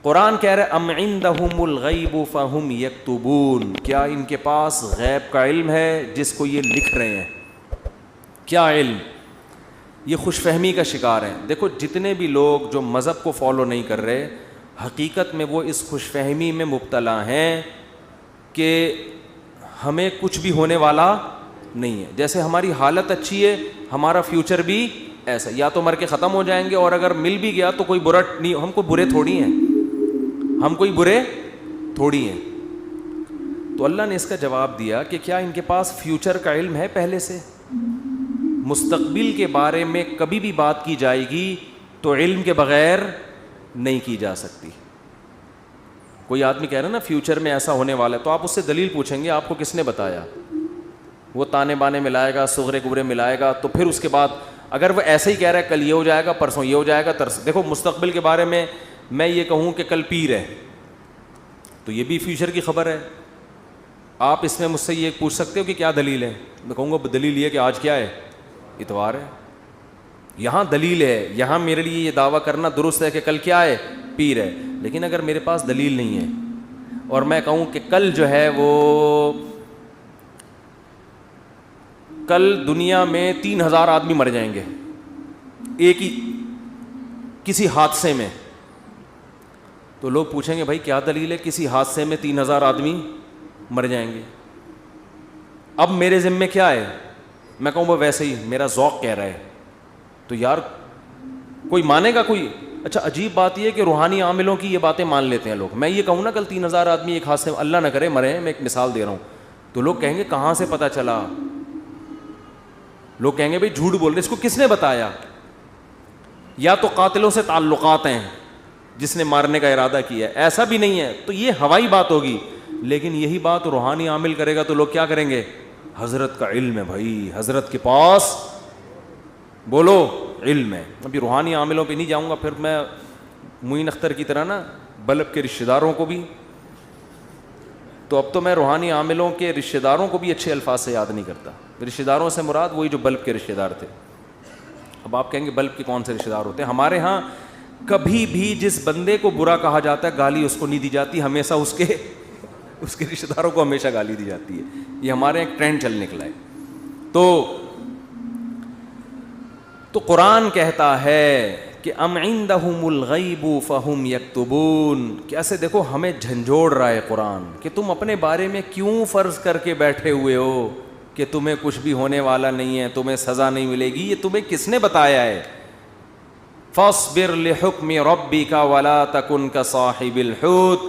قرآن کہہ رہے ام عندہم الغیب فہم یکتبون، کیا ان کے پاس غیب کا علم ہے جس کو یہ لکھ رہے ہیں؟ کیا علم؟ یہ خوش فہمی کا شکار ہیں. دیکھو جتنے بھی لوگ جو مذہب کو فالو نہیں کر رہے، حقیقت میں وہ اس خوش فہمی میں مبتلا ہیں کہ ہمیں کچھ بھی ہونے والا نہیں ہے. جیسے ہماری حالت اچھی ہے ہمارا فیوچر بھی ایسا، یا تو مر کے ختم ہو جائیں گے، اور اگر مل بھی گیا تو کوئی برا نہیں، ہم کو برے تھوڑی ہیں، ہم کوئی برے تھوڑی ہیں. تو اللہ نے اس کا جواب دیا کہ کیا ان کے پاس فیوچر کا علم ہے؟ پہلے سے مستقبل کے بارے میں کبھی بھی بات کی جائے گی تو علم کے بغیر نہیں کی جا سکتی. کوئی آدمی کہہ رہا ہے نا فیوچر میں ایسا ہونے والا ہے، تو آپ اس سے دلیل پوچھیں گے آپ کو کس نے بتایا؟ وہ تانے بانے ملائے گا، صغرے کبرے ملائے گا، تو پھر اس کے بعد اگر وہ ایسے ہی کہہ رہا ہے کل یہ ہو جائے گا، پرسوں یہ ہو جائے گا، دیکھو مستقبل کے بارے میں میں یہ کہوں کہ کل پیر ہے تو یہ بھی فیوچر کی خبر ہے. آپ اس میں مجھ سے یہ پوچھ سکتے ہو کہ کیا دلیل ہے؟ میں کہوں گا دلیل یہ کہ آج کیا ہے؟ اتوار ہے. یہاں دلیل ہے، یہاں میرے لیے یہ دعویٰ کرنا درست ہے کہ کل کیا ہے؟ پیر ہے. لیکن اگر میرے پاس دلیل نہیں ہے اور میں کہوں کہ کل جو ہے وہ کل دنیا میں 3000 آدمی مر جائیں گے ایک ہی کسی حادثے میں، تو لوگ پوچھیں گے بھائی کیا دلیل ہے کسی حادثے میں 3000 آدمی مر جائیں گے؟ اب میرے ذمے کیا ہے؟ میں کہوں وہ ویسے ہی میرا ذوق کہہ رہا ہے، تو یار کوئی مانے گا کوئی؟ اچھا عجیب بات یہ ہے کہ روحانی عاملوں کی یہ باتیں مان لیتے ہیں لوگ. میں یہ کہوں نا کل 3000 آدمی ایک حادثے میں، اللہ نہ کرے مرے ہیں، میں ایک مثال دے رہا ہوں، تو لوگ کہیں گے کہاں سے پتہ چلا؟ لوگ کہیں گے بھائی جھوٹ بول رہے، اس کو کس نے بتایا؟ یا تو قاتلوں سے تعلقات ہیں جس نے مارنے کا ارادہ کیا ہے، ایسا بھی نہیں ہے تو یہ ہوائی بات ہوگی. لیکن یہی بات روحانی عامل کرے گا تو لوگ کیا کریں گے؟ حضرت کا علم ہے بھائی، حضرت کے پاس بولو علم ہے. ابھی روحانی عاملوں پہ نہیں جاؤں گا، پھر میں معین اختر کی طرح نا بلب کے رشتہ داروں کو بھی، تو اب تو میں روحانی عاملوں کے رشتہ داروں کو بھی اچھے الفاظ سے یاد نہیں کرتا. رشتہ داروں سے مراد وہی جو بلب کے رشتہ دار تھے. اب آپ کہیں گے بلب کے کون سے رشتہ دار ہوتے ہیں؟ ہمارے ہاں کبھی بھی جس بندے کو برا کہا جاتا ہے گالی اس کو نہیں دی جاتی، ہمیشہ اس کے رشتہ داروں کو ہمیشہ گالی دی جاتی ہے. یہ ہمارے ایک ٹرینڈ چل نکلا ہے. تو قرآن کہتا ہے کہ ام عندہم الغیب فہم یکتبون. کیسے دیکھو ہمیں جھنجھوڑ رہا ہے قرآن کہ تم اپنے بارے میں کیوں فرض کر کے بیٹھے ہوئے ہو کہ تمہیں کچھ بھی ہونے والا نہیں ہے، تمہیں سزا نہیں ملے گی. یہ تمہیں کس نے بتایا ہے؟ فاصبر لحکم ربک ولا تکن کصاحب الحوت.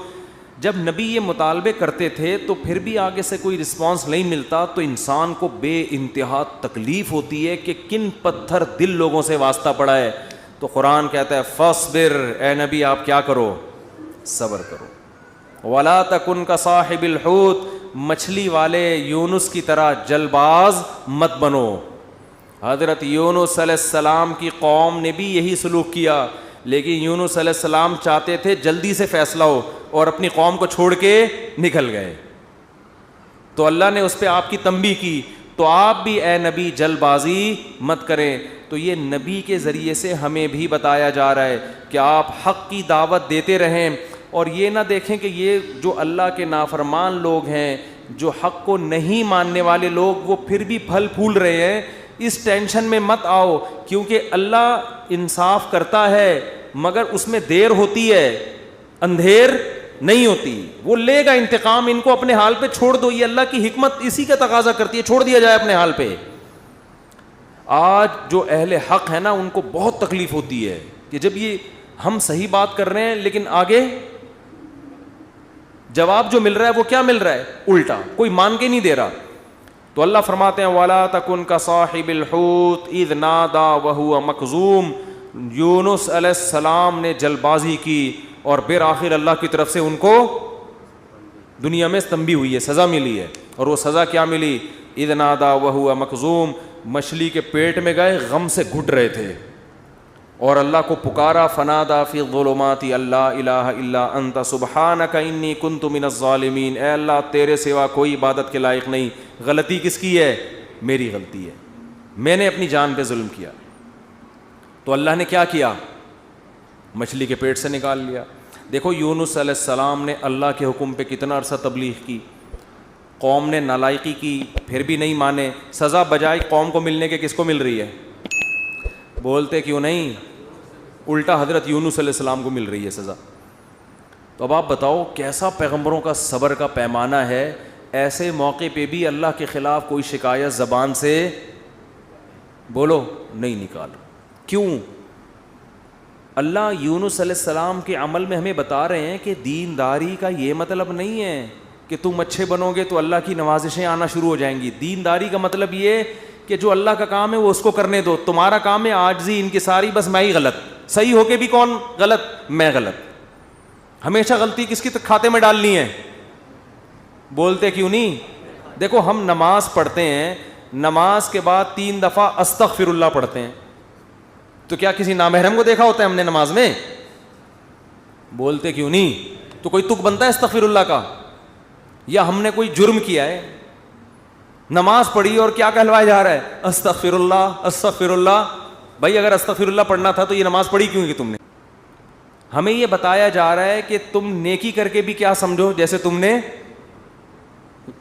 جب نبی یہ مطالبے کرتے تھے تو پھر بھی آگے سے کوئی رسپانس نہیں ملتا تو انسان کو بے انتہا تکلیف ہوتی ہے کہ کن پتھر دل لوگوں سے واسطہ پڑا ہے. تو قرآن کہتا ہے فاصبر، اے نبی آپ کیا کرو؟ صبر کرو. ولا تکن کصاحب الحوت، مچھلی والے یونس کی طرح جل باز مت بنو. حضرت یونس علیہ السلام کی قوم نے بھی یہی سلوک کیا، لیکن یونس علیہ السلام چاہتے تھے جلدی سے فیصلہ ہو اور اپنی قوم کو چھوڑ کے نکل گئے. تو اللہ نے اس پہ آپ کی تنبیہ کی. تو آپ بھی اے نبی جلد بازی مت کریں. تو یہ نبی کے ذریعے سے ہمیں بھی بتایا جا رہا ہے کہ آپ حق کی دعوت دیتے رہیں اور یہ نہ دیکھیں کہ یہ جو اللہ کے نافرمان لوگ ہیں، جو حق کو نہیں ماننے والے لوگ، وہ پھر بھی پھل پھول رہے ہیں. اس ٹینشن میں مت آؤ، کیونکہ اللہ انصاف کرتا ہے مگر اس میں دیر ہوتی ہے، اندھیر نہیں ہوتی. وہ لے گا انتقام، ان کو اپنے حال پہ چھوڑ دو. یہ اللہ کی حکمت اسی کا تقاضا کرتی ہے، چھوڑ دیا جائے اپنے حال پہ. آج جو اہل حق ہے نا ان کو بہت تکلیف ہوتی ہے کہ جب یہ ہم صحیح بات کر رہے ہیں لیکن آگے جواب جو مل رہا ہے وہ کیا مل رہا ہے؟ الٹا. کوئی مان کے نہیں دے رہا. تو اللہ فرماتے ہیں وَلَا تَكُنْ كَصَاحِبِ الْحُوتِ إِذْ نَادَى وَهُوَ مَكْظُومٌ. یونس علیہ السلام نے جلد بازی کی اور بالآخر اللہ کی طرف سے ان کو دنیا میں تنبیہ ہوئی ہے، سزا ملی ہے. اور وہ سزا کیا ملی؟ اذ نادا وہو مخزوم، مچھلی کے پیٹ میں گئے، غم سے گھٹ رہے تھے اور اللہ کو پکارا. فنادا فی الظلمات اللہ الہ الا انت سبحانک انی کنت من الظالمین. اے اللہ تیرے سوا کوئی عبادت کے لائق نہیں. غلطی کس کی ہے؟ میری غلطی ہے، میں نے اپنی جان پہ ظلم کیا. تو اللہ نے کیا کیا؟ مچھلی کے پیٹ سے نکال لیا. دیکھو یونس علیہ السلام نے اللہ کے حکم پہ کتنا عرصہ تبلیغ کی, قوم نے نالائقی کی, پھر بھی نہیں مانے. سزا بجائے قوم کو ملنے کے کس کو مل رہی ہے؟ بولتے کیوں نہیں؟ الٹا حضرت یونس علیہ السلام کو مل رہی ہے سزا. تو اب آپ بتاؤ کیسا پیغمبروں کا صبر کا پیمانہ ہے. ایسے موقع پہ بھی اللہ کے خلاف کوئی شکایت زبان سے بولو نہیں نکالا. کیوں؟ اللہ یونس علیہ السلام کے عمل میں ہمیں بتا رہے ہیں کہ دینداری کا یہ مطلب نہیں ہے کہ تم اچھے بنو گے تو اللہ کی نوازشیں آنا شروع ہو جائیں گی. دینداری کا مطلب یہ کہ جو اللہ کا کام ہے وہ اس کو کرنے دو. تمہارا کام ہے عاجزی انکساری, بس میں ہی غلط, صحیح ہو کے بھی کون غلط؟ میں غلط. ہمیشہ غلطی کس کی کھاتے میں ڈالنی ہے؟ بولتے کیوں نہیں؟ دیکھو ہم نماز پڑھتے ہیں, نماز کے بعد 3 دفعہ استغفر اللہ پڑھتے ہیں, تو کیا کسی نامحرم کو دیکھا ہوتا ہے ہم نے نماز میں؟ بولتے کیوں نہیں؟ تو کوئی تک بنتا ہے استغفر اللہ کا؟ یا ہم نے کوئی جرم کیا ہے, نماز پڑھی اور کیا کہلوایا جا رہا ہے؟ استغفر اللہ استغفر اللہ. بھائی اگر استغفر اللہ پڑھنا تھا تو یہ نماز پڑھی کیوں کی تم نے؟ ہمیں یہ بتایا جا رہا ہے کہ تم نیکی کر کے بھی کیا سمجھو جیسے تم نے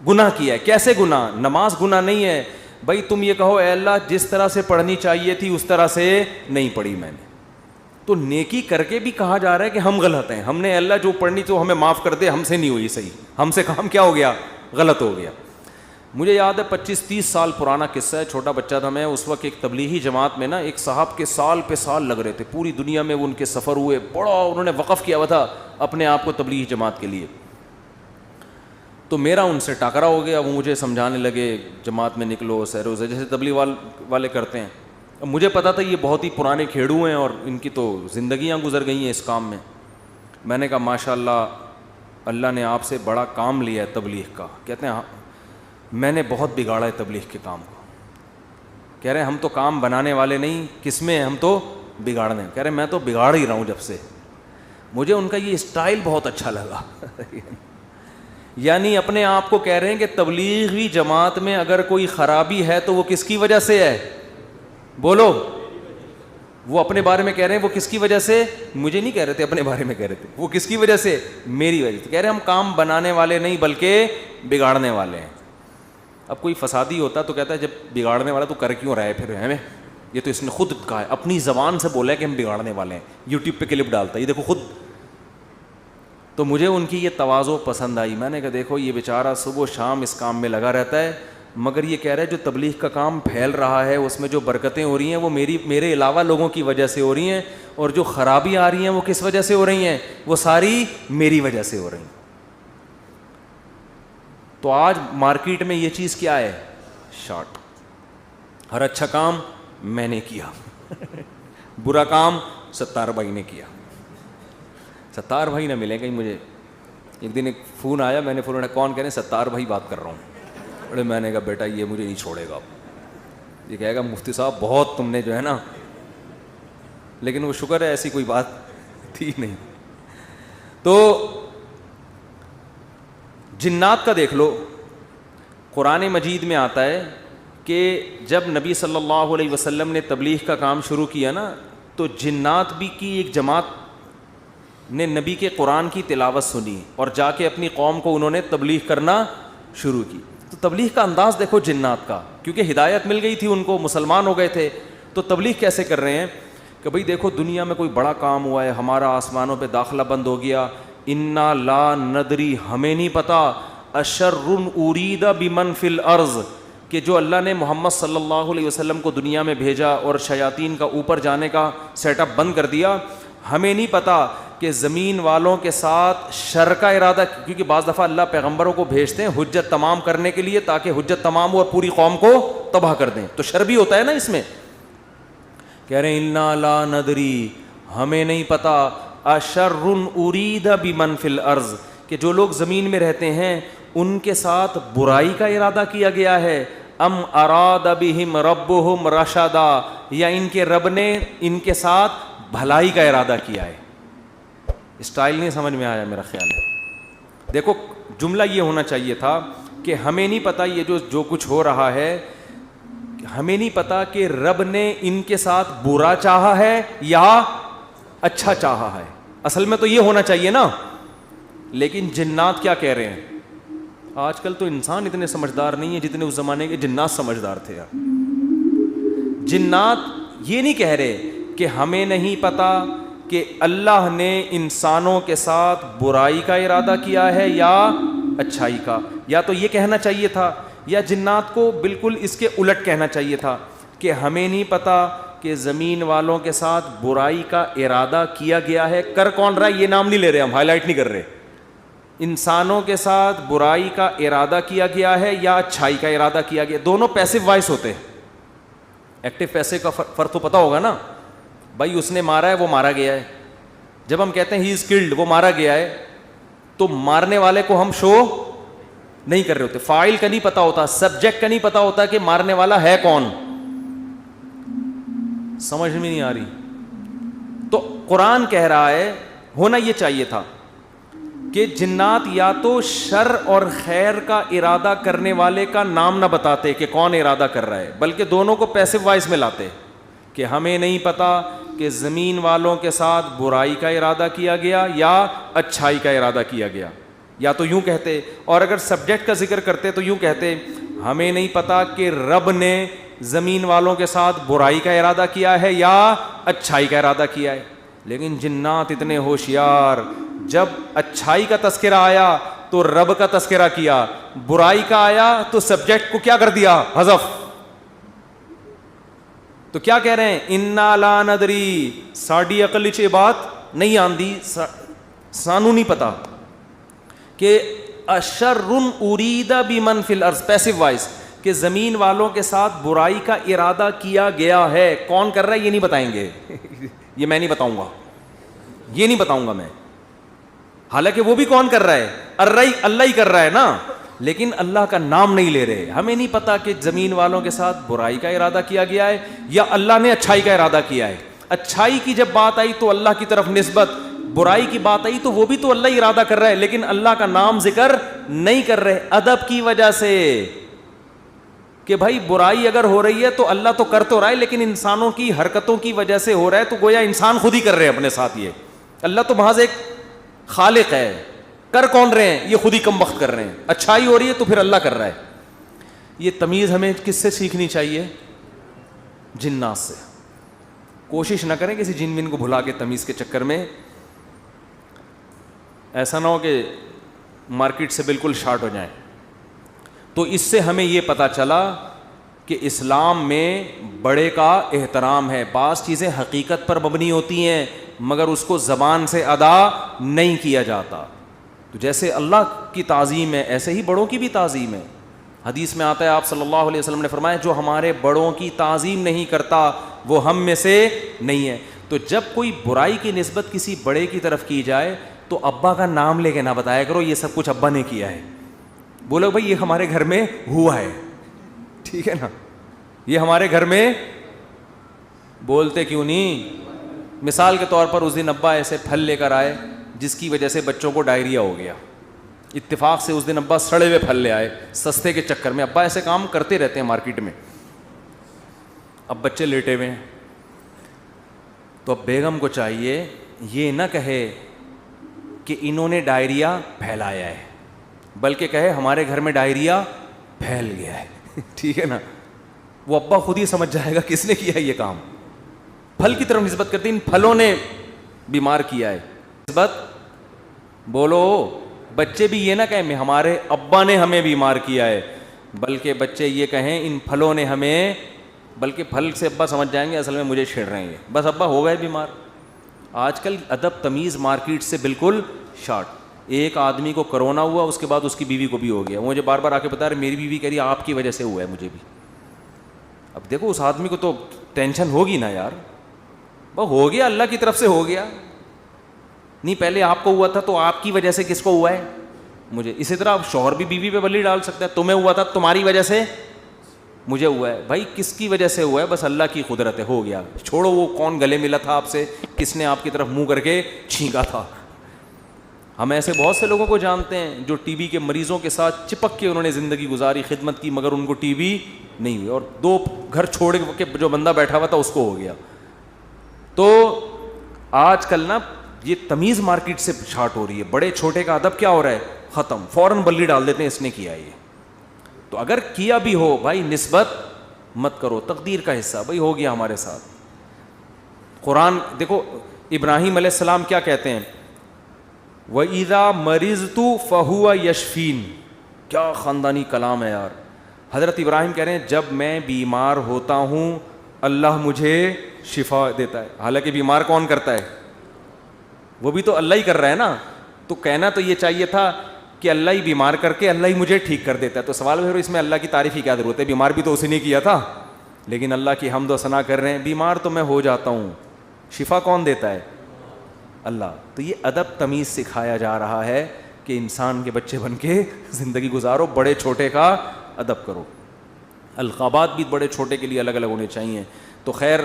گناہ کیا ہے. کیسے گناہ؟ نماز گناہ نہیں ہے. بھائی تم یہ کہو اے اللہ جس طرح سے پڑھنی چاہیے تھی اس طرح سے نہیں پڑھی میں نے, تو نیکی کر کے بھی کہا جا رہا ہے کہ ہم غلط ہیں. ہم نے اللہ جو پڑھنی تو ہمیں معاف کر دے, ہم سے نہیں ہوئی صحیح, ہم سے کام کیا ہو گیا؟ غلط ہو گیا. مجھے یاد ہے 25-30 سال پرانا قصہ ہے, چھوٹا بچہ تھا میں اس وقت. ایک تبلیغی جماعت میں نا ایک صاحب کے سال پہ سال لگ رہے تھے, پوری دنیا میں وہ ان کے سفر ہوئے, بڑا انہوں نے وقف کیا ہوا تھا اپنے آپ کو تبلیغی جماعت کے لیے. تو میرا ان سے ٹاکرا ہو گیا. وہ مجھے سمجھانے لگے جماعت میں نکلو سیر و جیسے تبلیغ والے کرتے ہیں. اب مجھے پتا تھا یہ بہت ہی پرانے کھیڑو ہیں اور ان کی تو زندگیاں گزر گئی ہیں اس کام میں. میں نے کہا ماشاء اللہ اللہ نے آپ سے بڑا کام لیا ہے تبلیغ کا. کہتے ہیں میں نے بہت بگاڑا ہے تبلیغ کے کام کو. کہہ رہے ہم تو کام بنانے والے نہیں, کس میں ہم تو بگاڑنے. کہہ رہے میں تو بگاڑ ہی رہا ہوں جب سے. مجھے ان کا یہ اسٹائل بہت اچھا لگا. یعنی اپنے آپ کو کہہ رہے ہیں کہ تبلیغی جماعت میں اگر کوئی خرابی ہے تو وہ کس کی وجہ سے ہے؟ بولو. وہ اپنے بارے میں کہہ رہے ہیں وہ کس کی وجہ سے, مجھے نہیں کہہ رہے تھے, اپنے بارے میں کہہ رہے تھے. وہ کس کی وجہ سے؟ میری وجہ سے. کہہ رہے ہم کام بنانے والے نہیں بلکہ بگاڑنے والے ہیں. اب کوئی فسادی ہوتا تو کہتا ہے جب بگاڑنے والا تو کر کیوں رہا ہے پھر ہمیں؟ یہ تو اس نے خود کہا ہے, اپنی زبان سے بولا ہے کہ ہم بگاڑنے والے ہیں. یوٹیوب پہ کلپ ڈالتا ہے, یہ دیکھو خود. تو مجھے ان کی یہ تواضع پسند آئی. میں نے کہا دیکھو یہ بیچارہ صبح و شام اس کام میں لگا رہتا ہے, مگر یہ کہہ رہا ہے جو تبلیغ کا کام پھیل رہا ہے اس میں جو برکتیں ہو رہی ہیں وہ میرے علاوہ لوگوں کی وجہ سے ہو رہی ہیں, اور جو خرابی آ رہی ہیں وہ کس وجہ سے ہو رہی ہیں؟ وہ ساری میری وجہ سے ہو رہی ہیں. تو آج مارکیٹ میں یہ چیز کیا ہے؟ شارٹ. ہر اچھا کام میں نے کیا, برا کام ستار بھائی نے کیا. ستار بھائی نہ ملیں کہیں مجھے. ایک دن ایک فون آیا, میں نے فون اٹھایا, کون؟ کہنے ستار بھائی بات کر رہا ہوں. ارے میں نے کہا بیٹا یہ مجھے نہیں چھوڑے گا, یہ کہے گا مفتی صاحب بہت تم نے جو ہے نا, لیکن وہ شکر ہے ایسی کوئی بات تھی نہیں. تو جنات کا دیکھ لو, قرآن مجید میں آتا ہے کہ جب نبی صلی اللہ علیہ وسلم نے تبلیغ کا کام شروع کیا نا, تو جنات بھی کی ایک جماعت نے نبی کے قرآن کی تلاوت سنی اور جا کے اپنی قوم کو انہوں نے تبلیغ کرنا شروع کی. تو تبلیغ کا انداز دیکھو جنات کا, کیونکہ ہدایت مل گئی تھی ان کو, مسلمان ہو گئے تھے. تو تبلیغ کیسے کر رہے ہیں کہ بھئی دیکھو دنیا میں کوئی بڑا کام ہوا ہے, ہمارا آسمانوں پہ داخلہ بند ہو گیا, انا لا ندری ہمیں نہیں پتا, اشر ارید بمن فی الارض کہ جو اللہ نے محمد صلی اللہ علیہ وسلم کو دنیا میں بھیجا اور شیاطین کا اوپر جانے کا سیٹ اپ بند کر دیا, ہمیں نہیں پتا کہ زمین والوں کے ساتھ شر کا ارادہ, کیونکہ بعض دفعہ اللہ پیغمبروں کو بھیجتے ہیں حجت تمام کرنے کے لیے تاکہ حجت تمام ہو اور پوری قوم کو تباہ کر دیں, تو شر بھی ہوتا ہے نا اس میں. کہہ رہے ہیں انا لا ندری ہمیں نہیں پتا, اشر ارید بمن فی الارض کہ جو لوگ زمین میں رہتے ہیں ان کے ساتھ برائی کا ارادہ کیا گیا ہے, ام اراد بہم ربہم رشدا یا ان کے رب نے ان کے ساتھ بھلائی کا ارادہ کیا ہے. اسٹائل نہیں سمجھ میں آیا میرا خیال ہے. دیکھو جملہ یہ ہونا چاہیے تھا کہ ہمیں نہیں پتا یہ جو کچھ ہو رہا ہے, ہمیں نہیں پتا کہ رب نے ان کے ساتھ برا چاہا ہے یا اچھا چاہا ہے. اصل میں تو یہ ہونا چاہیے نا. لیکن جنات کیا کہہ رہے ہیں؟ آج کل تو انسان اتنے سمجھدار نہیں ہے جتنے اس زمانے کے جنات سمجھدار تھے یار. جنات یہ نہیں کہہ رہے کہ ہمیں نہیں پتا کہ اللہ نے انسانوں کے ساتھ برائی کا ارادہ کیا ہے یا اچھائی کا. یا تو یہ کہنا چاہیے تھا, یا جنات کو بالکل اس کے الٹ کہنا چاہیے تھا کہ ہمیں نہیں پتا کہ زمین والوں کے ساتھ برائی کا ارادہ کیا گیا ہے. کر کون رہا ہے یہ نام نہیں لے رہے, ہم ہائی لائٹ نہیں کر رہے. انسانوں کے ساتھ برائی کا ارادہ کیا گیا ہے یا اچھائی کا ارادہ کیا گیا. دونوں پیسو وائس ہوتے ہیں. ایکٹیو پیسے کا فرق تو پتا ہوگا نا. بھائی اس نے مارا ہے, وہ مارا گیا ہے. جب ہم کہتے ہیں ہی از کلڈ, وہ مارا گیا ہے, تو مارنے والے کو ہم شو نہیں کر رہے ہوتے. فاعل کا نہیں پتا ہوتا, سبجیکٹ کا نہیں پتا ہوتا کہ مارنے والا ہے کون. سمجھ میں نہیں آ رہی. تو قرآن کہہ رہا ہے ہونا یہ چاہیے تھا کہ جنات یا تو شر اور خیر کا ارادہ کرنے والے کا نام نہ بتاتے کہ کون ارادہ کر رہا ہے, بلکہ دونوں کو پیسو وائس میں لاتے کہ ہمیں نہیں پتا کہ زمین والوں کے ساتھ برائی کا ارادہ کیا گیا یا اچھائی کا ارادہ کیا گیا. یا تو یوں کہتے, اور اگر سبجیکٹ کا ذکر کرتے تو یوں کہتے ہمیں نہیں پتا کہ رب نے زمین والوں کے ساتھ برائی کا ارادہ کیا ہے یا اچھائی کا ارادہ کیا ہے. لیکن جنات اتنے ہوشیار, جب اچھائی کا تذکرہ آیا تو رب کا تذکرہ کیا, برائی کا آیا تو سبجیکٹ کو کیا کر دیا, حذف. تو کیا کہہ رہے ہیں, انا لا ندری, ساڈی عقل وچ یہ بات نہیں آندی, سانو نہیں پتا کہ اشر ارید بمن فی الارض, پیسو وائس, کہ زمین والوں کے ساتھ برائی کا ارادہ کیا گیا ہے. کون کر رہا ہے یہ نہیں بتائیں گے. یہ میں نہیں بتاؤں گا, یہ نہیں بتاؤں گا میں. حالانکہ وہ بھی کون کر رہا ہے, اللہ ہی کر رہا ہے نا, لیکن اللہ کا نام نہیں لے رہے. ہمیں نہیں پتا کہ زمین والوں کے ساتھ برائی کا ارادہ کیا گیا ہے یا اللہ نے اچھائی کا ارادہ کیا ہے. اچھائی کی جب بات آئی تو اللہ کی طرف نسبت, برائی کی بات آئی تو وہ بھی تو اللہ ہی ارادہ کر رہا ہے, لیکن اللہ کا نام ذکر نہیں کر رہے. ادب کی وجہ سے کہ بھائی برائی اگر ہو رہی ہے تو اللہ تو کر تو رہا ہے, لیکن انسانوں کی حرکتوں کی وجہ سے ہو رہا ہے, تو گویا انسان خود ہی کر رہے ہیں اپنے ساتھ. یہ اللہ تو محض ایک خالق ہے, کر کون رہے ہیں, یہ خود ہی کم وقت کر رہے ہیں. اچھائی ہو رہی ہے تو پھر اللہ کر رہا ہے. یہ تمیز ہمیں کس سے سیکھنی چاہیے, جنات سے. کوشش نہ کریں کسی جن ون کو بھلا کے تمیز کے چکر میں, ایسا نہ ہو کہ مارکیٹ سے بالکل شارٹ ہو جائیں. تو اس سے ہمیں یہ پتہ چلا کہ اسلام میں بڑے کا احترام ہے. بعض چیزیں حقیقت پر مبنی ہوتی ہیں مگر اس کو زبان سے ادا نہیں کیا جاتا. تو جیسے اللہ کی تعظیم ہے ایسے ہی بڑوں کی بھی تعظیم ہے. حدیث میں آتا ہے, آپ صلی اللہ علیہ وسلم نے فرمایا جو ہمارے بڑوں کی تعظیم نہیں کرتا وہ ہم میں سے نہیں ہے. تو جب کوئی برائی کی نسبت کسی بڑے کی طرف کی جائے تو ابا کا نام لے کے نہ بتایا کرو یہ سب کچھ ابا نے کیا ہے. بولو بھائی یہ ہمارے گھر میں ہوا ہے, ٹھیک ہے نا, یہ ہمارے گھر میں. بولتے کیوں نہیں؟ مثال کے طور پر اس دن ابا ایسے پھل لے کر آئے جس کی وجہ سے بچوں کو ڈائریا ہو گیا. اتفاق سے اس دن ابا سڑے ہوئے پھل لے آئے سستے کے چکر میں. ابا ایسے کام کرتے رہتے ہیں مارکیٹ میں. اب بچے لیٹے ہوئے ہیں تو اب بیگم کو چاہیے یہ نہ کہے کہ انہوں نے ڈائریا پھیلایا ہے, بلکہ کہے ہمارے گھر میں ڈائریا پھیل گیا ہے. ٹھیک ہے نا, وہ ابا خود ہی سمجھ جائے گا کس نے کیا یہ کام. پھل کی طرف نسبت کرتے ہیں, ان پھلوں نے بیمار کیا ہے. نسبت بولو, بچے بھی یہ نہ کہیں ہمارے ابا نے ہمیں بیمار کیا ہے, بلکہ بچے یہ کہیں ان پھلوں نے ہمیں, بلکہ پھل سے ابا سمجھ جائیں گے اصل میں مجھے چھیڑ رہے ہیں, بس ابا ہو گئے بیمار. آج کل ادب تمیز مارکیٹ سے بالکل شارٹ. ایک آدمی کو کرونا ہوا, اس کے بعد اس کی بیوی کو بھی ہو گیا. مجھے بار بار آ کے بتا رہے میری بیوی کہہ رہی آپ کی وجہ سے ہوا ہے مجھے بھی. اب دیکھو اس آدمی کو تو ٹینشن ہوگی نا یار, وہ ہو گیا اللہ کی طرف سے ہو گیا, نہیں پہلے آپ کو ہوا تھا تو آپ کی وجہ سے کس کو ہوا ہے, مجھے. اسی طرح شوہر بھی بیوی پہ بلی ڈال سکتا ہے, تمہیں ہوا تھا تمہاری وجہ سے مجھے ہوا ہے. بھائی کس کی وجہ سے ہوا ہے, بس اللہ کی قدرت ہے, ہو گیا. چھوڑو وہ کون گلے ملا تھا آپ سے, کس نے آپ کی طرف منہ کر کے چھینکا تھا. ہم ایسے بہت سے لوگوں کو جانتے ہیں جو ٹی بی کے مریضوں کے ساتھ چپک کے انہوں نے زندگی گزاری, خدمت کی, مگر ان کو ٹی بی نہیں ہوئی, اور 2 گھر چھوڑ کے جو بندہ بیٹھا ہوا تھا اس کو ہو گیا. تو آج کل نا یہ تمیز مارکیٹ سے شارٹ ہو رہی ہے. بڑے چھوٹے کا ادب کیا ہو رہا ہے, ختم, فوراً بلی ڈال دیتے ہیں اس نے کیا یہ. تو اگر کیا بھی ہو بھائی نسبت مت کرو, تقدیر کا حصہ بھائی ہو گیا ہمارے ساتھ. قرآن دیکھو ابراہیم علیہ السلام کیا کہتے ہیں, وَإِذَا مَرِضْتُ فَهُوَ يَشْفِينِ. کیا خاندانی کلام ہے یار. حضرت ابراہیم کہہ رہے ہیں جب میں بیمار ہوتا ہوں اللہ مجھے شفا دیتا ہے. حالانکہ بیمار کون کرتا ہے, وہ بھی تو اللہ ہی کر رہا ہے نا. تو کہنا تو یہ چاہیے تھا کہ اللہ ہی بیمار کر کے اللہ ہی مجھے ٹھیک کر دیتا ہے. تو سوال ہے اس میں اللہ کی تعریف کی کیا ضرورت ہے, بیمار بھی تو اسی نے کیا تھا. لیکن اللہ کی حمد و ثنا کر رہے ہیں, بیمار تو میں ہو جاتا ہوں, شفا کون دیتا ہے, اللہ. تو یہ ادب تمیز سکھایا جا رہا ہے کہ انسان کے بچے بن کے زندگی گزارو, بڑے چھوٹے کا ادب کرو. القابات بھی بڑے چھوٹے کے لیے الگ الگ ہونے چاہیے. تو خیر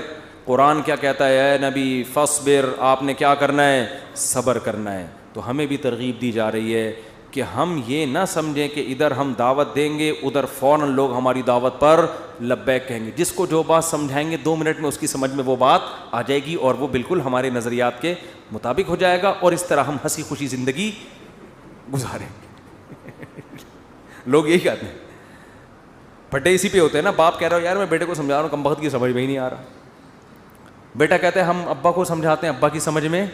قرآن کیا کہتا ہے, اے نبی فصبر, آپ نے کیا کرنا ہے, صبر کرنا ہے. تو ہمیں بھی ترغیب دی جا رہی ہے کہ ہم یہ نہ سمجھیں کہ ادھر ہم دعوت دیں گے ادھر فوراً لوگ ہماری دعوت پر لبیک کہیں گے. جس کو جو بات سمجھائیں گے 2 منٹ میں اس کی سمجھ میں وہ بات آ جائے گی اور وہ بالکل ہمارے نظریات کے مطابق ہو جائے گا, اور اس طرح ہم ہنسی خوشی زندگی گزاریں گے. لوگ یہی کہتے ہیں, پھٹے اسی پہ ہوتے ہیں نا. باپ کہہ رہا ہو یار میں بیٹے کو سمجھا رہا ہوں, کم وقت کی سمجھ میں ہی نہیں آ رہا. بیٹا کہتے ہیں ہم ابا کو سمجھاتے ہیں, ابا کی سمجھ میں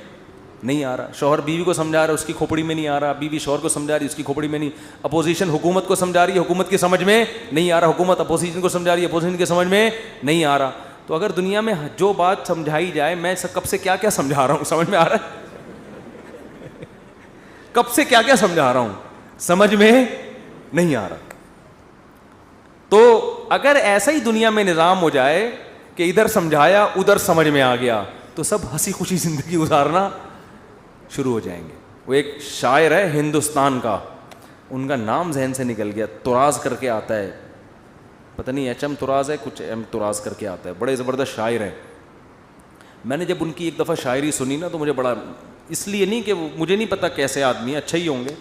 نہیں آ رہا. شوہر بیوی کو سمجھا رہا ہے, اس کی کھوپڑی میں نہیں آ رہا. بیوی شوہر کو سمجھا رہی ہے, اس کی کھوپڑی میں نہیں. اپوزیشن حکومت کو سمجھا رہی ہے, حکومت کی سمجھ میں نہیں آ رہا. حکومت اپوزیشن کو سمجھا رہی ہے, اپوزیشن کی سمجھ میں نہیں آ رہا. تو اگر دنیا میں جو بات سمجھائی جائے, میں کب سے کیا کیا سمجھا رہا ہوں, سمجھ میں آ رہا ہے, کب سے کیا کیا سمجھا رہا ہوں, سمجھ میں نہیں آ رہا. تو اگر ایسا ہی دنیا میں نظام ہو جائے کہ ادھر سمجھایا ادھر سمجھ میں آ گیا, تو سب ہنسی خوشی زندگی گزارنا شروع ہو جائیں گے. وہ ایک شاعر ہے ہندوستان کا, ان کا نام ذہن سے نکل گیا, تراز کر کے آتا ہے, پتہ نہیں ایچ ایم تراز ہے, کچھ ایم تراز کر کے آتا ہے, بڑے زبردست شاعر ہیں. میں نے جب ان کی ایک دفعہ شاعری سنی نا تو مجھے بڑا, اس لیے نہیں کہ مجھے نہیں پتہ کیسے آدمی ہیں, اچھے ہی ہوں گے,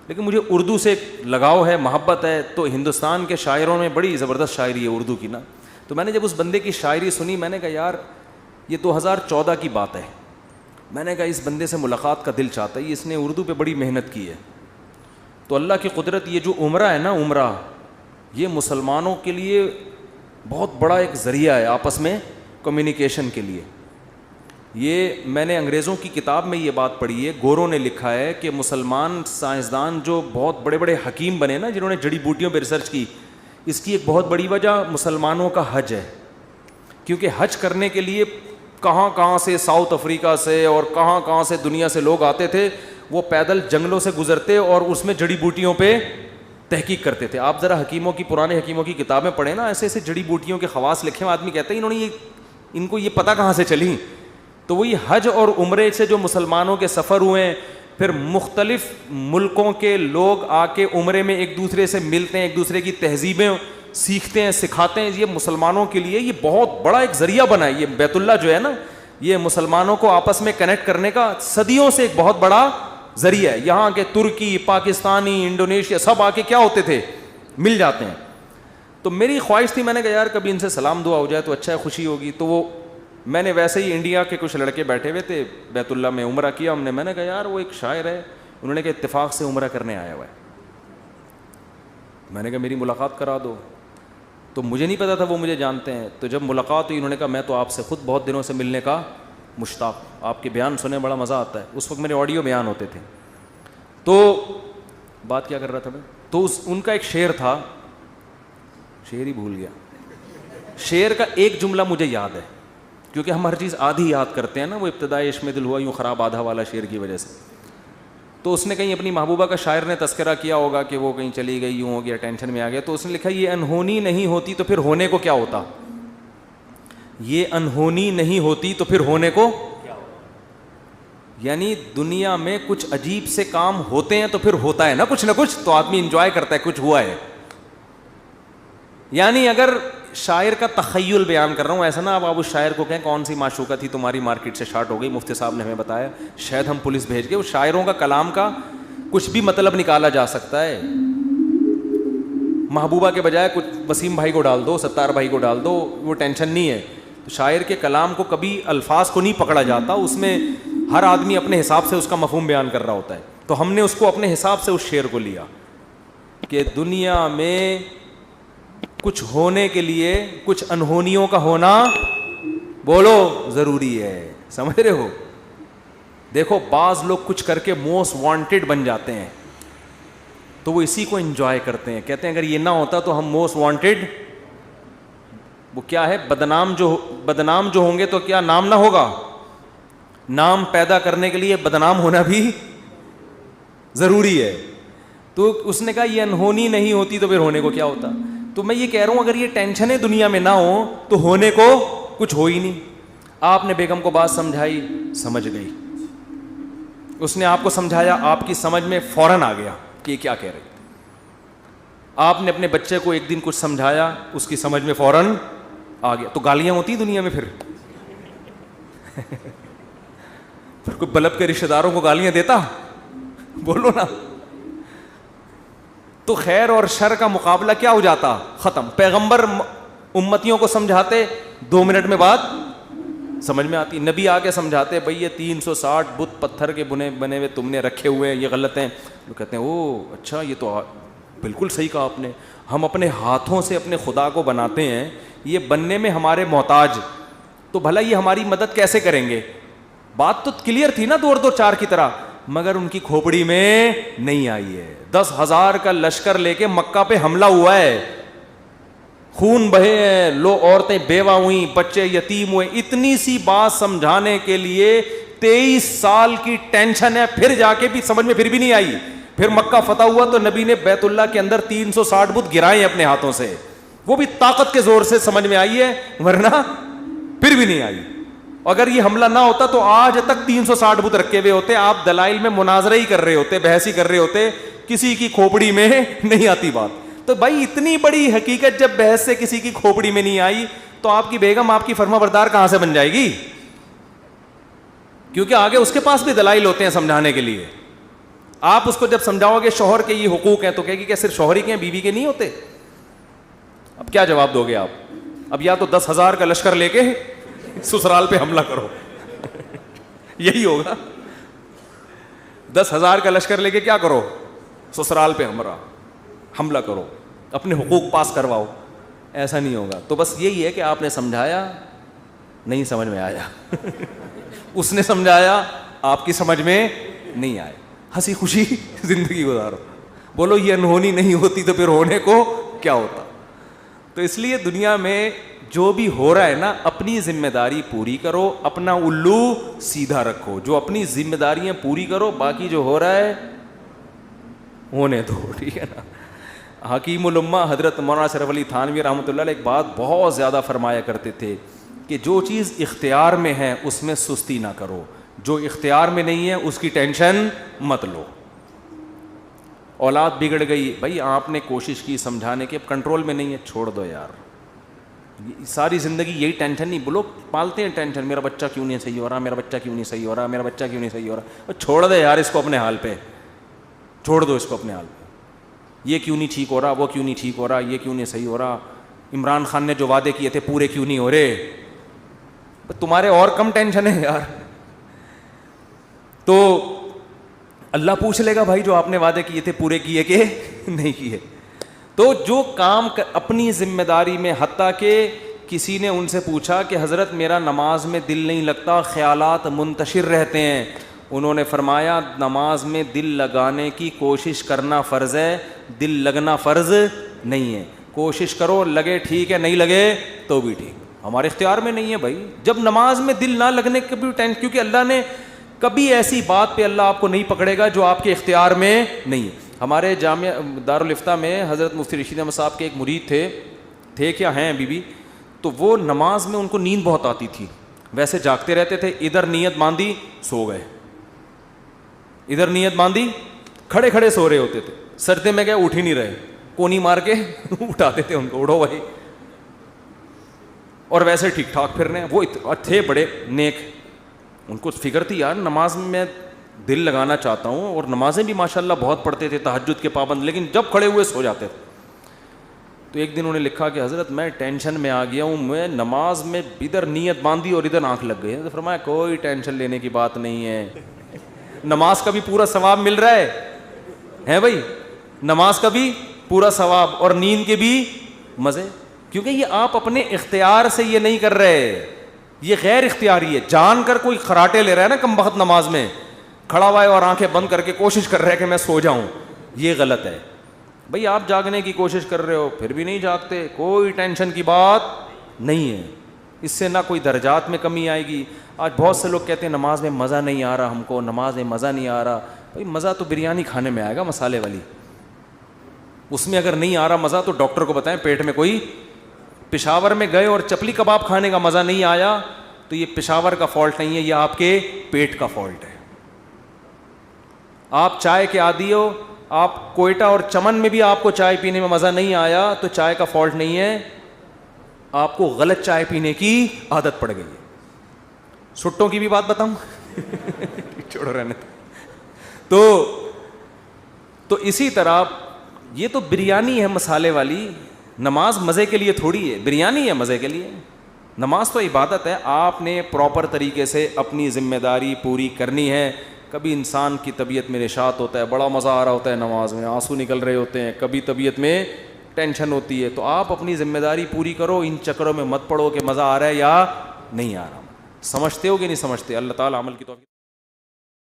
لیکن مجھے اردو سے لگاؤ ہے, محبت ہے. تو ہندوستان کے شاعروں میں بڑی زبردست شاعری ہے اردو کی نا. تو میں نے جب اس بندے کی شاعری سنی, میں نے کہا یار یہ 2014 کی بات ہے. میں نے کہا اس بندے سے ملاقات کا دل چاہتا ہے, اس نے اردو پہ بڑی محنت کی ہے. تو اللہ کی قدرت, یہ جو عمرہ ہے نا, عمرہ یہ مسلمانوں کے لیے بہت بڑا ایک ذریعہ ہے آپس میں کمیونیکیشن کے لیے. یہ میں نے انگریزوں کی کتاب میں یہ بات پڑھی ہے, گوروں نے لکھا ہے کہ مسلمان سائنسدان جو بہت بڑے بڑے حکیم بنے نا, جنہوں نے جڑی بوٹیوں پہ ریسرچ کی, اس کی ایک بہت بڑی وجہ مسلمانوں کا حج ہے. کیونکہ حج کرنے کے لیے کہاں کہاں سے, ساؤتھ افریقہ سے اور کہاں کہاں سے دنیا سے لوگ آتے تھے. وہ پیدل جنگلوں سے گزرتے اور اس میں جڑی بوٹیوں پہ تحقیق کرتے تھے. آپ ذرا حکیموں کی, پرانے حکیموں کی کتابیں پڑھیں نا, ایسے ایسے جڑی بوٹیوں کے خواص لکھے ہیں. آدمی کہتے ہیں انہوں نے ان کو یہ پتہ کہاں سے چلی. تو وہی حج اور عمرے سے جو مسلمانوں کے سفر ہوئے ہیں, پھر مختلف ملکوں کے لوگ آ کے عمرے میں ایک دوسرے سے ملتے ہیں, ایک دوسرے کی تہذیبیں سیکھتے ہیں, سکھاتے ہیں. یہ مسلمانوں کے لیے یہ بہت بڑا ایک ذریعہ بنا ہے. یہ بیت اللہ جو ہے نا, یہ مسلمانوں کو آپس میں کنیکٹ کرنے کا صدیوں سے ایک بہت بڑا ذریعہ ہے. یہاں کے ترکی, پاکستانی, انڈونیشیا سب آ کے کیا ہوتے تھے, مل جاتے ہیں. تو میری خواہش تھی, میں نے کہا یار کبھی ان سے سلام دعا ہو جائے تو اچھا ہے, خوشی ہوگی. تو وہ میں نے ویسے ہی, انڈیا کے کچھ لڑکے بیٹھے ہوئے تھے, بیت اللہ میں عمرہ کیا ہم نے. میں نے کہا یار وہ ایک شاعر ہے, انہوں نے کہا اتفاق سے عمرہ کرنے آیا ہوا ہے. میں نے کہا میری ملاقات کرا دو. تو مجھے نہیں پتا تھا وہ مجھے جانتے ہیں. تو جب ملاقات ہوئی, انہوں نے کہا میں تو آپ سے خود بہت دنوں سے ملنے کا مشتاق, آپ کے بیان سننے بڑا مزہ آتا ہے. اس وقت میرے آڈیو بیان ہوتے تھے. تو بات کیا کر رہا تھا میں, تو ان کا ایک شعر تھا, شعر ہی بھول گیا. شعر کا ایک جملہ مجھے یاد ہے, کیونکہ ہم ہر چیز آدھی یاد کرتے ہیں نا. وہ ابتدائی عشق میں دل ہوا یوں خراب آدھا والا شعر کی وجہ سے. تو اس نے کہیں اپنی محبوبہ کا, شاعر نے تذکرہ کیا ہوگا کہ وہ کہیں چلی گئی, یوں ہو گیا, ٹینشن میں آ گیا. تو اس نے لکھا یہ انہونی نہیں ہوتی تو پھر ہونے کو کیا ہوتا, یہ انہونی نہیں ہوتی تو پھر ہونے کو کیا ہوتا. یعنی دنیا میں کچھ عجیب سے کام ہوتے ہیں تو پھر ہوتا ہے نا کچھ نہ کچھ, تو آدمی انجوائے کرتا ہے کچھ ہوا ہے. یعنی اگر شاعر کا تخیل بیان کر رہا ہوں, ایسا نا اب اس شاعر کو کہیں کون سی معشوقہ تھی تمہاری مارکیٹ سے شارٹ ہو گئی, مفتی صاحب نے ہمیں بتایا, شاید ہم پولیس بھیج کے. وہ شاعروں کا کلام کا کچھ بھی مطلب نکالا جا سکتا ہے. محبوبہ کے بجائے کچھ وسیم بھائی کو ڈال دو, ستار بھائی کو ڈال دو, وہ ٹینشن نہیں ہے. تو شاعر کے کلام کو کبھی الفاظ کو نہیں پکڑا جاتا, اس میں ہر آدمی اپنے حساب سے اس کا مفہوم بیان کر رہا ہوتا ہے. تو ہم نے اس کو اپنے حساب سے اس شعر کو لیا کہ دنیا میں کچھ ہونے کے لیے کچھ انہونیوں کا ہونا بولو ضروری ہے. سمجھ رہے ہو؟ دیکھو بعض لوگ کچھ کر کے موسٹ وانٹیڈ بن جاتے ہیں تو وہ اسی کو انجوائے کرتے ہیں. کہتے ہیں اگر یہ نہ ہوتا تو ہم موسٹ وانٹیڈ, وہ کیا ہے, بدنام جو ہوں گے تو کیا نام نہ ہوگا. نام پیدا کرنے کے لیے بدنام ہونا بھی ضروری ہے. تو اس نے کہا یہ انہونی نہیں ہوتی تو پھر ہونے کو کیا ہوتا. تو میں یہ کہہ رہا ہوں اگر یہ ٹینشنیں دنیا میں نہ ہوں تو ہونے کو کچھ ہو ہی نہیں. آپ نے بیگم کو بات سمجھائی, سمجھ گئی. اس نے آپ کو سمجھایا, آپ کی سمجھ میں فوراً آ گیا کہ یہ کیا کہہ رہے. آپ نے اپنے بچے کو ایک دن کچھ سمجھایا, اس کی سمجھ میں فوراً آ گیا. تو گالیاں ہوتی دنیا میں پھر کوئی بلب کے رشتہ داروں کو گالیاں دیتا؟ بولو نا. تو خیر اور شر کا مقابلہ کیا ہو جاتا؟ ختم. پیغمبر امتیوں کو سمجھاتے 2 منٹ میں بات سمجھ میں آتی. نبی آ کے سمجھاتے بھئی یہ 360 بت پتھر کے بنے ہوئے تم نے رکھے ہوئے ہیں, یہ غلط ہیں. وہ کہتے ہیں او اچھا یہ تو بالکل صحیح کہا آپ نے, ہم اپنے ہاتھوں سے اپنے خدا کو بناتے ہیں, یہ بننے میں ہمارے محتاج, تو بھلا یہ ہماری مدد کیسے کریں گے. بات تو کلیئر تھی نا 2 اور 2 4 کی طرح, مگر ان کی کھوپڑی میں نہیں آئی ہے. 10,000 کا لشکر لے کے مکہ پہ حملہ ہوا ہے, خون بہے ہیں, لو عورتیں بیوہ ہوئیں, بچے یتیم ہوئے. اتنی سی بات سمجھانے کے لیے 23 سال کی ٹینشن ہے, پھر جا کے بھی سمجھ میں پھر بھی نہیں آئی. پھر مکہ فتح ہوا تو نبی نے بیت اللہ کے اندر 360 بت گرائے اپنے ہاتھوں سے, وہ بھی طاقت کے زور سے سمجھ میں آئی ہے, ورنہ پھر بھی نہیں آئی. اگر یہ حملہ نہ ہوتا تو آج تک 360 بت رکھے ہوئے ہوتے, آپ دلائل میں مناظرہ ہی کر رہے ہوتے, بحث ہی کر رہے ہوتے, کسی کی کھوپڑی میں نہیں آتی بات. تو بھائی اتنی بڑی حقیقت جب بحث سے کسی کی کھوپڑی میں نہیں آئی تو آپ کی بیگم آپ کی فرما بردار کہاں سے بن جائے گی؟ کیونکہ آگے اس کے پاس بھی دلائل ہوتے ہیں سمجھانے کے لیے. آپ اس کو جب سمجھاؤ گے شوہر کے یہ حقوق ہیں تو کہے گی کہ صرف شوہر ہی کے ہیں, بیوی کے نہیں ہوتے. اب کیا جواب دو گے آپ؟ اب یا تو 10,000 کا لشکر لے کے سسرال پہ حملہ کرو یہی ہوگا. 10,000 کا لشکر لے کے کیا کرو؟ سسرال پہ حملہ کرو, اپنے حقوق پاس کرواؤ. ایسا نہیں ہوگا. تو بس یہی ہے کہ آپ نے سمجھایا, نہیں سمجھ میں آیا اس نے سمجھایا, آپ کی سمجھ میں نہیں آئے. ہنسی خوشی زندگی گزارو. بولو یہ انہونی نہیں ہوتی تو پھر ہونے کو کیا ہوتا. تو اس لیے دنیا میں جو بھی ہو رہا ہے نا, اپنی ذمہ داری پوری کرو, اپنا الو سیدھا رکھو. جو اپنی ذمہ داریاں پوری کرو, باقی جو ہو رہا ہے ہونے دو, ٹھیک ہے نا. حکیم الامہ حضرت مولانا اشرف علی تھانوی رحمۃ اللہ علیہ ایک بات بہت زیادہ فرمایا کرتے تھے کہ جو چیز اختیار میں ہے اس میں سستی نہ کرو, جو اختیار میں نہیں ہے اس کی ٹینشن مت لو. اولاد بگڑ گئی, بھائی آپ نے کوشش کی سمجھانے کی, اب کنٹرول میں نہیں ہے, چھوڑ دو یار. ساری زندگی یہی ٹینشن نہیں, لوگ پالتے ہیں ٹینشن, میرا بچہ کیوں نہیں صحیح ہو رہا, میرا بچہ کیوں نہیں صحیح ہو رہا, میرا بچہ کیوں نہیں صحیح ہو رہا. چھوڑ دے یار اس کو اپنے حال پہ, چھوڑ دو اس کو اپنے حال پہ. یہ کیوں نہیں ٹھیک ہو رہا, وہ کیوں نہیں ٹھیک ہو رہا, یہ کیوں نہیں صحیح ہو رہا, عمران خان نے جو وعدے کیے تھے پورے کیوں نہیں ہو رہے. تمہارے اور کم ٹینشن ہے یار. تو اللہ پوچھ لے گا بھائی جو آپ نے وعدے کیے تھے پورے کیے کہ نہیں کیے. تو جو کام اپنی ذمہ داری میں, حتیٰ کہ کسی نے ان سے پوچھا کہ حضرت میرا نماز میں دل نہیں لگتا, خیالات منتشر رہتے ہیں. انہوں نے فرمایا نماز میں دل لگانے کی کوشش کرنا فرض ہے, دل لگنا فرض نہیں ہے. کوشش کرو, لگے ٹھیک ہے, نہیں لگے تو بھی ٹھیک, ہمارے اختیار میں نہیں ہے بھائی. جب نماز میں دل نہ لگنے کے بھی ٹینشن, کیونکہ اللہ نے کبھی ایسی بات پہ اللہ آپ کو نہیں پکڑے گا جو آپ کے اختیار میں نہیں ہے. ہمارے جامعہ دارالفتہ میں حضرت مفتی رشید احمد صاحب کے ایک مرید تھے کیا ہیں ابھی بھی, تو وہ نماز میں ان کو نیند بہت آتی تھی, ویسے جاگتے رہتے تھے, ادھر نیت باندھی سو گئے, ادھر نیت باندھی کھڑے کھڑے سو رہے ہوتے تھے. سجدے میں گئے اٹھ ہی نہیں رہے, کونی مار کے اٹھاتے تھے ان کو, اٹھو بھائی. اور ویسے ٹھیک ٹھاک پھر رہے ہیں. وہ تھے بڑے نیک, ان کو فکر تھی یار نماز میں دل لگانا چاہتا ہوں, اور نمازیں بھی ماشاءاللہ بہت پڑھتے تھے, تہجد کے پابند, لیکن جب کھڑے ہوئے سو جاتے تھے. تو ایک دن انہوں نے لکھا کہ حضرت میں ٹینشن میں آ گیا ہوں, میں نماز میں ادھر نیت باندھی اور ادھر آنکھ لگ گئی. تو فرمایا کوئی ٹینشن لینے کی بات نہیں ہے, نماز کا بھی پورا ثواب مل رہا ہے بھائی, نماز کا بھی پورا ثواب اور نیند کے بھی مزے, کیونکہ یہ آپ اپنے اختیار سے یہ نہیں کر رہے, یہ غیر اختیاری ہے. جان کر کوئی خراٹے لے رہا ہے نا کم بخت نماز میں, کھڑا ہوا ہے اور آنکھیں بند کر کے کوشش کر رہا ہے کہ میں سو جاؤں, یہ غلط ہے. بھئی آپ جاگنے کی کوشش کر رہے ہو پھر بھی نہیں جاگتے, کوئی ٹینشن کی بات نہیں ہے, اس سے نہ کوئی درجات میں کمی آئے گی. آج بہت سے لوگ کہتے ہیں نماز میں مزہ نہیں آ رہا, ہم کو نماز میں مزہ نہیں آ رہا. بھئی مزہ تو بریانی کھانے میں آئے گا مسالے والی, اس میں اگر نہیں آ رہا مزہ تو ڈاکٹر کو بتائیں پیٹ میں کوئی, پشاور میں گئے اور چپلی کباب کھانے کا مزہ نہیں آیا تو یہ پشاور کا فالٹ نہیں ہے, یہ آپ کے پیٹ کا فالٹ ہے. آپ چائے کے عادی ہو, آپ کوئٹہ اور چمن میں بھی آپ کو چائے پینے میں مزہ نہیں آیا تو چائے کا فالٹ نہیں ہے, آپ کو غلط چائے پینے کی عادت پڑ گئی ہے. سٹوں کی بھی بات بتاؤں چھوڑو رہنے تو اسی طرح یہ تو بریانی ہے مسالے والی, نماز مزے کے لیے تھوڑی ہے, بریانی ہے مزے کے لیے. نماز تو عبادت ہے, آپ نے پراپر طریقے سے اپنی ذمہ داری پوری کرنی ہے. کبھی انسان کی طبیعت میں نشاط ہوتا ہے, بڑا مزہ آ رہا ہوتا ہے نماز میں, آنسو نکل رہے ہوتے ہیں, کبھی طبیعت میں ٹینشن ہوتی ہے, تو آپ اپنی ذمہ داری پوری کرو, ان چکروں میں مت پڑو کہ مزہ آ رہا ہے یا نہیں آ رہا. سمجھتے ہو کہ نہیں سمجھتے؟ اللہ تعالیٰ عمل کی توفیق